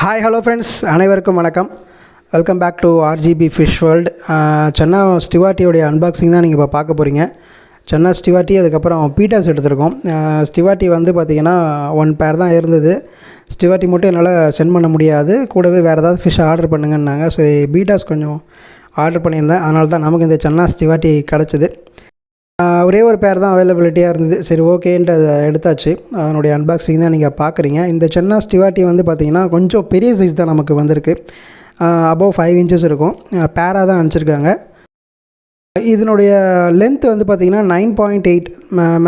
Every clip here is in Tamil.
ஹாய் ஹலோ ஃப்ரெண்ட்ஸ், அனைவருக்கும் வணக்கம். Welcome back to RGB fish world. சென்னா ஸ்டிவாட்டியோடைய அன்பாக்சிங் தான் நீங்கள் இப்போ பார்க்க போகிறீங்க. சென்னா ஸ்டிவாட்டி, அதுக்கப்புறம் பீட்டாஸ் எடுத்திருக்கோம். ஸ்டிவாட்டி வந்து பார்த்திங்கன்னா 1 பேர் தான் இருந்தது. ஸ்டிவாட்டி மட்டும் என்னால் சென்ட் பண்ண முடியாது, கூடவே வேறு ஏதாவது ஃபிஷ் ஆர்டர் பண்ணுங்கன்னாங்க. சரி, பீட்டாஸ் கொஞ்சம் ஆர்டர் பண்ணியிருந்தேன். அதனால தான் நமக்கு இந்த சென்னா ஸ்டிவாட்டி கிடச்சிது. ஒரே ஒரு பேர் தான் அவைலபிலிட்டியாக இருந்தது. சரி, ஓகேன்ட்டு அதை எடுத்தாச்சு. அதனுடைய அன்பாக்சிங் தான் நீங்கள் பார்க்குறீங்க. இந்த சென்னா ஸ்டிவாட்டி வந்து பார்த்திங்கன்னா கொஞ்சம் பெரிய சைஸ் தான் நமக்கு வந்திருக்கு. அபவ் 5 inches இருக்கும். பேராக தான் அனுப்பிச்சிருக்காங்க. இதனுடைய லென்த் வந்து பார்த்திங்கன்னா 9.8,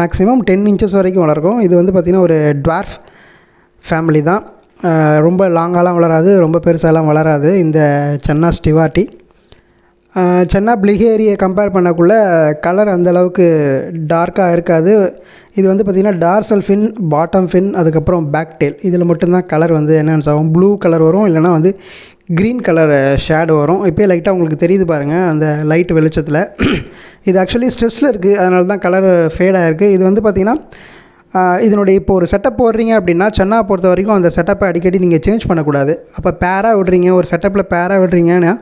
மேக்ஸிமம் 10 inches வரைக்கும் வளர்க்கும். இது வந்து பார்த்திங்கன்னா ஒரு ட்வார்ஃப் ஃபேமிலி தான். ரொம்ப லாங்காலாம் வளராது, ரொம்ப பெருசாலாம் வளராது இந்த சென்னா ஸ்டிவாட்டி. சென்னா பிளிஹேரியை கம்பேர் பண்ணக்குள்ளே கலர் அந்தளவுக்கு டார்க்காக இருக்காது. இது வந்து பார்த்திங்கன்னா டார்சல் ஃபின், பாட்டம் ஃபின், அதுக்கப்புறம் பேக் டெயில், இதில் மட்டும்தான் கலர் வந்து என்ஹான்ஸ் ஆகும். ப்ளூ கலர் வரும், இல்லைனா வந்து க்ரீன் கலர் ஷேடோ வரும். இப்போயே லைட்டாக உங்களுக்கு தெரியுது பாருங்கள் அந்த லைட் வெளிச்சத்தில். இது ஆக்சுவலி ஸ்ட்ரெஸ்ஸில் இருக்குது, அதனால தான் கலர் ஃபேடாக இருக்குது. இது வந்து பார்த்திங்கன்னா இதனுடைய இப்போ ஒரு செட்டப் போடுறீங்க அப்படின்னா, சென்னா பொறுத்த வரைக்கும் அந்த செட்டப்பை அடிக்கடி நீங்கள் சேஞ்ச் பண்ணக்கூடாது. அப்போ பேராக விடுறீங்க, ஒரு செட்டப்பில் பேராக விடுறீங்கன்னா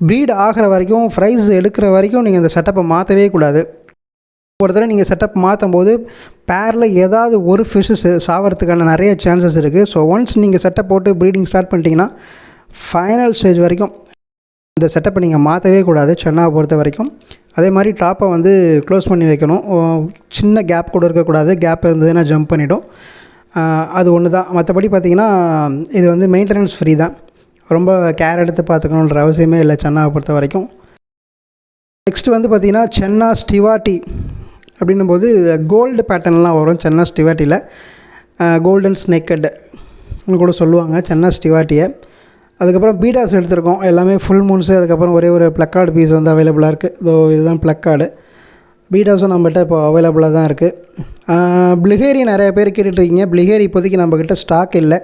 ப்ரீட் ஆகிற வரைக்கும், ஃப்ரைஸ் எடுக்கிற வரைக்கும் நீங்கள் அந்த செட்டப்பை மாற்றவே கூடாது. ஒரு தடவை நீங்கள் செட்டப் மாற்றும் போது பேரில் ஏதாவது ஒரு ஃபிஷ்ஷஸ் சாவறதுக்கான நிறைய சான்சஸ் இருக்குது. ஸோ ஒன்ஸ் நீங்கள் செட்டப் போட்டு ப்ரீடிங் ஸ்டார்ட் பண்ணிட்டீங்கன்னா ஃபைனல் ஸ்டேஜ் வரைக்கும் இந்த செட்டப்பை நீங்கள் மாற்றவே கூடாது சென்னாவை பொறுத்த வரைக்கும். அதே மாதிரி டாப்பை வந்து க்ளோஸ் பண்ணி வைக்கணும். சின்ன கேப் கூட இருக்கக்கூடாது. கேப் இருந்ததுன்னா ஜம்ப் பண்ணிவிடும். அது ஒன்று தான். மற்றபடி பார்த்திங்கன்னா இது வந்து மெயின்டெனன்ஸ் ஃப்ரீ தான். ரொம்ப கேர் எடுத்து பார்த்துக்கணுன்ற அவசியமே இல்லை சென்னாவை பொறுத்த வரைக்கும். நெக்ஸ்ட்டு வந்து பார்த்திங்கன்னா சென்னா ஸ்டிவாட்டி அப்படின்னும்போது கோல்டு பேட்டர்ன்லாம் வரும் சென்னா ஸ்டிவாட்டியில். கோல்டன் ஸ்னேக்கட் கூட சொல்லுவாங்க சென்னா ஸ்டிவாட்டியை. அதுக்கப்புறம் பீட்டாஸ் எடுத்திருக்கோம். எல்லாமே ஃபுல் மூன்ஸு. அதுக்கப்புறம் ஒரே ஒரு ப்ளக்கார்டு பீஸ் வந்து அவைலபிளாக இருக்குது. இதுதான் ப்ளக்கார்டு. பீட்டாஸும் நம்மகிட்ட இப்போ அவைலபிளாக தான் இருக்குது. பிளிஹேரி நிறைய பேர் கேட்டுட்ருக்கீங்க. பிளிஹேரி இப்போதைக்கு நம்மக்கிட்ட ஸ்டாக் இல்லை.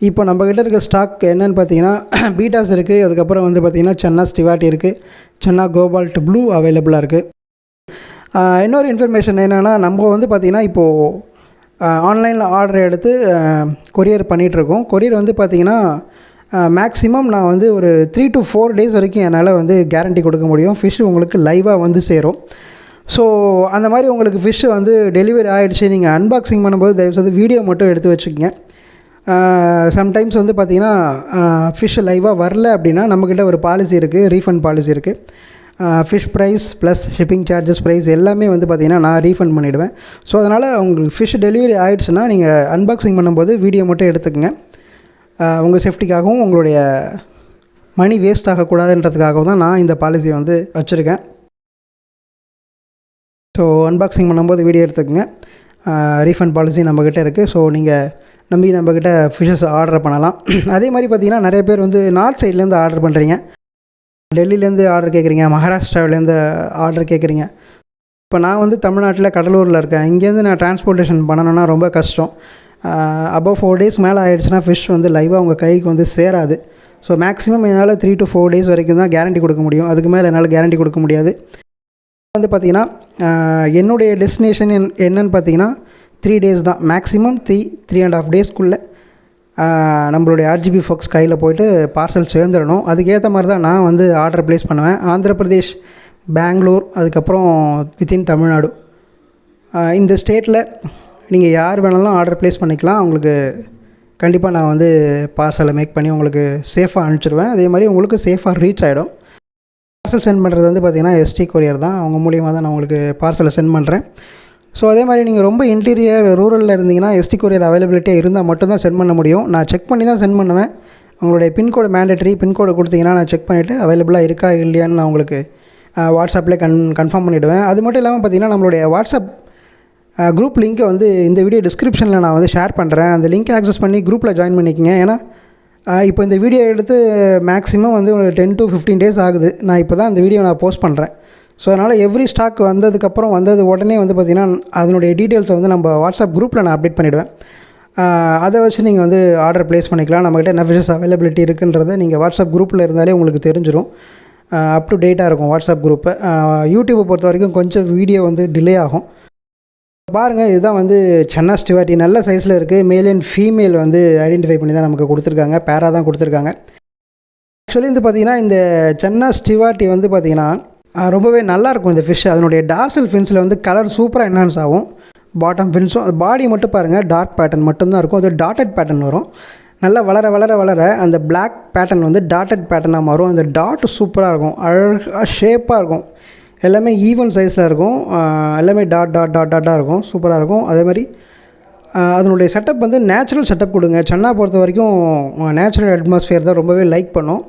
இப்போ நம்மக்கிட்ட இருக்க ஸ்டாக் என்னென்னு பார்த்தீங்கன்னா பீட்டாஸ் இருக்குது. அதுக்கப்புறம் வந்து பார்த்திங்கன்னா சென்னா ஸ்டிவாட்டி இருக்குது. சென்னா கோபால்ட் ப்ளூ அவைலபிளாக இருக்குது. இன்னொரு இன்ஃபர்மேஷன் என்னென்னா, நம்ம வந்து பார்த்திங்கன்னா இப்போது ஆன்லைனில் ஆர்டர் எடுத்து கொரியர் பண்ணிகிட்ருக்கோம். கொரியர் வந்து பார்த்திங்கன்னா மேக்ஸிமம் நான் வந்து ஒரு 3 to 4 days வரைக்கும் என்னால் வந்து கேரண்டி கொடுக்க முடியும். ஃபிஷ் உங்களுக்கு லைவாக வந்து சேரும். ஸோ அந்த மாதிரி உங்களுக்கு ஃபிஷ்ஷு வந்து டெலிவரி ஆகிடுச்சு, நீங்கள் அன்பாக்சிங் பண்ணும்போது தயவுசெய்து வீடியோ மட்டும் எடுத்து வச்சுக்கோங்க. சம்டைம்ஸ் வந்து பார்த்திங்கன்னா ஃபிஷ் லைவாக வரல அப்படின்னா நம்மக்கிட்ட ஒரு பாலிசி இருக்குது, ரீஃபண்ட் பாலிசி இருக்குது. Fish price plus shipping charges price எல்லாமே வந்து பார்த்திங்கன்னா நான் ரீஃபண்ட் பண்ணிவிடுவேன். ஸோ அதனால் உங்களுக்கு ஃபிஷ் டெலிவரி ஆகிடுச்சுன்னா நீங்கள் அன்பாக்சிங் பண்ணும்போது வீடியோ மட்டும் எடுத்துக்கங்க. உங்கள் சேஃப்டிக்காகவும் உங்களுடைய மணி வேஸ்ட் ஆகக்கூடாதுன்றதுக்காகவும் தான் நான் இந்த பாலிசியை வந்து வச்சுருக்கேன். ஸோ அன்பாக்சிங் பண்ணும்போது வீடியோ எடுத்துக்கங்க. ரீஃபண்ட் பாலிசி நம்மக்கிட்ட இருக்குது. ஸோ நீங்கள் நம்பி நம்மக்கிட்ட ஃபிஷ்ஷஸ் ஆர்டர் பண்ணலாம். அதே மாதிரி பார்த்திங்கன்னா நிறைய பேர் வந்து நார்த் சைட்லேருந்து ஆர்டர் பண்ணுறீங்க, டெல்லியிலேருந்து ஆர்டர் கேட்குறீங்க, மகாராஷ்டிராவிலேருந்து ஆர்டர் கேட்குறீங்க. இப்போ நான் வந்து தமிழ்நாட்டில் கடலூரில் இருக்கேன். இங்கேருந்து நான் டிரான்ஸ்போர்ட்டேஷன் பண்ணணுன்னா ரொம்ப கஷ்டம். அபவ் 4 days மேலே ஆகிடுச்சுன்னா ஃபிஷ் வந்து லைவாக உங்கள் கைக்கு வந்து சேராது. ஸோ மேக்ஸிமம் என்னால் 3 to 4 days வரைக்கும் தான் கேரண்டி கொடுக்க முடியும். அதுக்கு மேலே என்னால் கேரண்டி கொடுக்க முடியாது. வந்து பார்த்திங்கன்னா என்னுடைய டெஸ்டினேஷன் என்னன்னு பார்த்திங்கன்னா 3 days தான். மேக்ஸிமம் 3.5 daysக்குள்ளே நம்மளுடைய ஆர்ஜிபி ஃபோக்ஸ் கையில் போய்ட்டு பார்சல் சேர்ந்துடணும். அதுக்கேற்ற மாதிரி தான் நான் வந்து ஆர்டர் ப்ளேஸ் பண்ணுவேன். ஆந்திர பிரதேஷ், பெங்களூர், அதுக்கப்புறம் வித்தின் தமிழ்நாடு, இந்த ஸ்டேட்டில் நீங்கள் யார் வேணாலும் ஆர்டர் ப்ளேஸ் பண்ணிக்கலாம். உங்களுக்கு கண்டிப்பாக நான் வந்து பார்சலை மேக் பண்ணி உங்களுக்கு சேஃபாக அனுப்பிச்சிடுவேன். அதே மாதிரி உங்களுக்கு சேஃபாக ரீச் ஆகிடும். பார்சல் சென்ட் பண்ணுறது வந்து பார்த்திங்கன்னா எஸ்டி கொரியர் தான். அவங்க மூலியமாக தான் நான் உங்களுக்கு பார்சலை சென்ட் பண்ணுறேன். ஸோ அதே மாதிரி நீங்கள் ரொம்ப இன்டீரியர் ரூரலில் இருந்தீங்கன்னா எஸ்டி கொரியர் அவைலபிலிட்டியாக இருந்தால் மட்டும்தான் சென்ட் பண்ண முடியும். நான் செக் பண்ணி தான் சென்ட் பண்ணுவேன். உங்களுடைய பின்கோடு மேண்டேட்ரி. பின்கோடு கொடுத்தீங்கன்னா நான் செக் பண்ணிவிட்டு அவைலபிளாக இருக்கா இல்லையான்னு நான் உங்களுக்கு வாட்ஸ்அப்லேயே கன்ஃபார்ம் பண்ணிவிடுவேன். அது மட்டும் இல்லாமல் பார்த்திங்கன்னா நம்மளுடைய வாட்ஸ்அப் குரூப் லிங்க்கை வந்து இந்த வீடியோ டிஸ்கிரிப்ஷனில் நான் வந்து ஷேர் பண்ணுறேன். அந்த லிங்க்கை ஆக்சஸ் பண்ணி குரூப்பில் ஜாயின் பண்ணிக்கங்க. ஏன்னா இப்போ இந்த வீடியோ எடுத்து மேக்ஸிமம் வந்து ஒரு 10 to 15 days ஆகுது. நான் இப்போ தான் இந்த வீடியோ நான் போஸ்ட் பண்ணுறேன். ஸோ அதனால் எவ்ரி ஸ்டாக் வந்ததுக்கப்புறம் வந்தது உடனே வந்து பார்த்திங்கன்னா அதனுடைய டீட்டெயில்ஸை வந்து நம்ம வாட்ஸ்அப் குரூப்பில் நான் அப்டேட் பண்ணிவிடுவேன். அதை வச்சு நீங்கள் வந்து ஆர்டர் ப்ளேஸ் பண்ணிக்கலாம். நம்மக்கிட்ட என்ன ஃபிஷஸ் அவைலபிலிட்டி இருக்குன்றதை நீங்கள் வாட்ஸ்அப் குரூப்பில் இருந்தாலே உங்களுக்கு தெரிஞ்சிடும். அப் டு டேட்டாக இருக்கும் வாட்ஸ்அப் குரூப்பு. யூடியூப்பை பொறுத்த வரைக்கும் கொஞ்சம் வீடியோ வந்து டிலே ஆகும். பாருங்கள், இதுதான் வந்து சென்னா ஸ்டிவாட்டி. நல்ல சைஸில் இருக்குது. மேல் அண்ட் ஃபீமேல் வந்து ஐடென்டிஃபை பண்ணி தான் நமக்கு கொடுத்துருக்காங்க. பேராக தான் கொடுத்துருக்காங்க. ஆக்சுவலி வந்து பார்த்திங்கன்னா இந்த சென்னா ஸ்டிவாட்டி வந்து பார்த்திங்கன்னா ரொம்பவே நல்லாயிருக்கும் இந்த ஃபிஷ். அதனுடைய டார்சல் ஃபின்ஸில் வந்து கலர் சூப்பராக என்ஹான்ஸ் ஆகும். பாட்டம் ஃபின்ஸும் பாடி மட்டும் பாருங்கள், டார்க் பேட்டர்ன் மட்டும்தான் இருக்கும். அது டாட்டட் பேட்டர்ன் வரும். நல்லா வளர வளர வளர அந்த பிளாக் பேட்டர்ன் வந்து டாட்டட் பேட்டர்னாக மாறும். அந்த டாட் சூப்பராக இருக்கும், அழகாக ஷேப்பாக இருக்கும். எல்லாமே ஈவன் சைஸில் இருக்கும். எல்லாமே டாட் டாட் டாட் டாட்டாக இருக்கும். சூப்பராக இருக்கும். அதே மாதிரி அதனுடைய செட்டப் வந்து நேச்சுரல் செட்டப் கொடுங்க. சென்னா பொறுத்த வரைக்கும் நேச்சுரல் அட்மாஸ்ஃபியர் தான் ரொம்பவே லைக் பண்ணும்.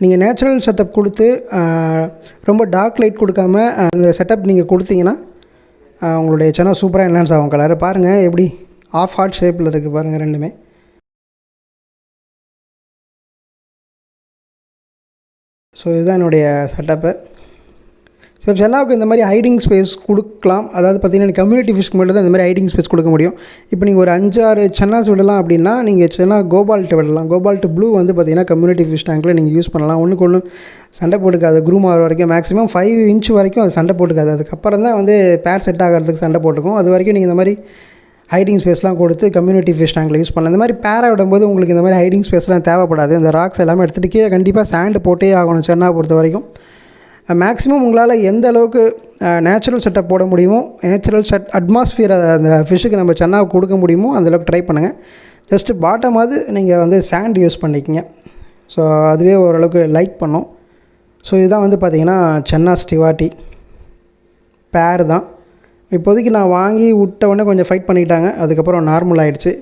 நீங்கள் நேச்சுரல் செட்டப் கொடுத்து ரொம்ப டார்க் லைட் கொடுக்காம அந்த செட்டப் நீங்கள் கொடுத்தீங்கன்னா உங்களுடைய சென்னா சூப்பராக என்ஹான்ஸ் ஆகும். கலர் பாருங்கள் எப்படி ஆஃப் ஹார்ட் ஷேப்பில் இருக்குது பாருங்கள் ரெண்டுமே. ஸோ இதுதான் என்னுடைய செட்டப்பு. ஸோ சென்னாவுக்கு இந்த மாதிரி ஹைடிங் ஸ்பேஸ் கொடுக்கலாம். அதாவது பார்த்திங்கன்னா கம்யூனிட்டி ஃபிஷ்க்கு மட்டும் தான் இந்த மாதிரி ஹைடிங் ஸ்பேஸ் கொடுக்க முடியும். இப்போ நீங்கள் ஒரு 5-6 சென்னாஸ் விடலாம் அப்படின்னா நீங்கள் சென்னா கோபால்ட் விடலாம். கோபால்ட் ப்ளூ வந்து பார்த்திங்கன்னா கம்யூனிட்டி ஃபிஷ் டேங்கில் நீங்கள் யூஸ் பண்ணலாம். ஒன்றுக்கு ஒன்று சண்டை போட்டுக்காது. க்ரூம் ஆகிற வரைக்கும் மேக்ஸிமம் 5 இன்ச் வரைக்கும் அது சண்டை போட்டுக்காது. அதுக்கப்புறம் தான் வந்து பேர் செட் ஆகிறதுக்கு சண்டை போட்டுக்கும். அது வரைக்கும் நீங்கள் இந்த மாதிரி ஹைடிங் ஸ்பேஸ்லாம் கொடுத்து கம்யூனிட்டி ஃபிஷ் டேங்கில் யூஸ் பண்ணலாம். இந்த மாதிரி பேரை விடும்போது உங்களுக்கு இந்த மாதிரி ஹைடிங் ஸ்பேஸ்லாம் தேவைப்படாது. இந்த ராக்ஸ் எல்லாமே எடுத்துகிட்டு கீழே கண்டிப்பாக சாண்டு போட்டே ஆகணும். சென்னா பொறுத்த வரைக்கும் மேக்ஸிமம் உங்களால் எந்த அளவுக்கு நேச்சுரல் செட்டப் போட முடியுமோ, நேச்சுரல் அட்மாஸ்ஃபியர் அந்த ஃபிஷ்ஷுக்கு நம்ம சென்னாவுக்கு கொடுக்க முடியுமோ அந்தளவுக்கு ட்ரை பண்ணுங்கள். ஜஸ்ட்டு பாட்டமாவது நீங்கள் வந்து சாண்ட் யூஸ் பண்ணிக்கிங்க. ஸோ அதுவே ஓரளவுக்கு லைக் பண்ணும். ஸோ இதுதான் வந்து பார்த்திங்கன்னா சென்னா ஸ்டிவாட்டி பேர் தான். இப்போதைக்கு நான் வாங்கி விட்ட உடனே கொஞ்சம் ஃபைட் பண்ணிக்கிட்டாங்க. அதுக்கப்புறம் நார்மல் ஆகிடுச்சு.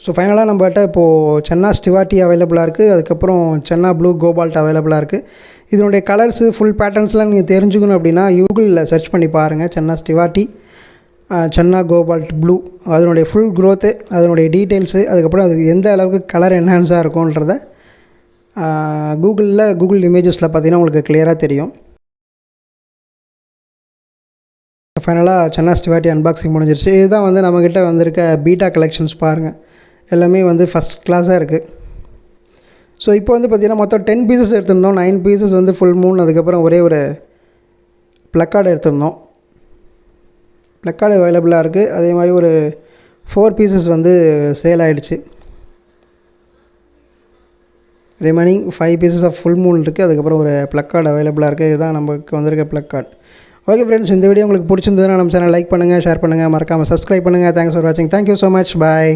ஸோ ஃபைனலாக நம்மகிட்ட இப்போது சென்னா ஸ்டிவாட்டி அவைலபிளாக இருக்குது. அதுக்கப்புறம் சென்னா ப்ளூ கோபால்ட் அவைலபிளாக இருக்குது. இதனுடைய கலர்ஸு ஃபுல் பேட்டர்ன்ஸ்லாம் நீங்கள் தெரிஞ்சுக்கணும் அப்படின்னா கூகுளில் சர்ச் பண்ணி பாருங்கள். சென்னா ஸ்டிவாட்டி, சென்னா கோபால்ட் ப்ளூ, அதனுடைய ஃபுல் க்ரோத்து, அதனுடைய டீட்டெயில்ஸு, அதுக்கப்புறம் அது எந்த அளவுக்கு கலர் என்ஹான்ஸாக இருக்கும்ன்றத கூகுள் இமேஜஸில் பார்த்தீங்கன்னா உங்களுக்கு கிளியராக தெரியும். ஃபைனலாக சென்னா ஸ்டிவாட்டி அன்பாக்சிங் முடிஞ்சிருச்சு. இதுதான் வந்து நம்மக்கிட்ட வந்திருக்க பீட்டா கலெக்ஷன்ஸ் பாருங்கள். எல்லாமே வந்து ஃபஸ்ட் கிளாஸாக இருக்குது. ஸோ இப்போ வந்து பார்த்திங்கன்னா மொத்தம் 10 பீசஸ் எடுத்திருந்தோம். 9 பீசஸ் வந்து ஃபுல் மூன், அதுக்கப்புறம் ஒரே ஒரு ப்ளக்கார்டு எடுத்திருந்தோம். ப்ளக்கார்டு அவைலபிளாக இருக்குது. அதே மாதிரி ஒரு 4 பீசஸ் வந்து சேல் ஆகிடுச்சு. Remaining 5 pieces of full moon இருக்குது. அதுக்கப்புறம் ஒரு ப்ளக்கார்டு அவைலபிளாக இருக்குது. இதுதான் நமக்கு வந்திருக்க ப்ளக்கார்டு. ஓகே ஃப்ரெண்ட்ஸ், இந்த வீடியோ உங்களுக்கு பிடிச்சிருந்ததுன்னா நம்ம சேனல் லைக் பண்ணுங்கள், ஷேர் பண்ணுங்கள், மறக்காமல் சப்ஸ்கிரைப் பண்ணுங்கள். தேங்க்ஸ் ஃபார் வாட்சிங். Thank you so much. பாய்.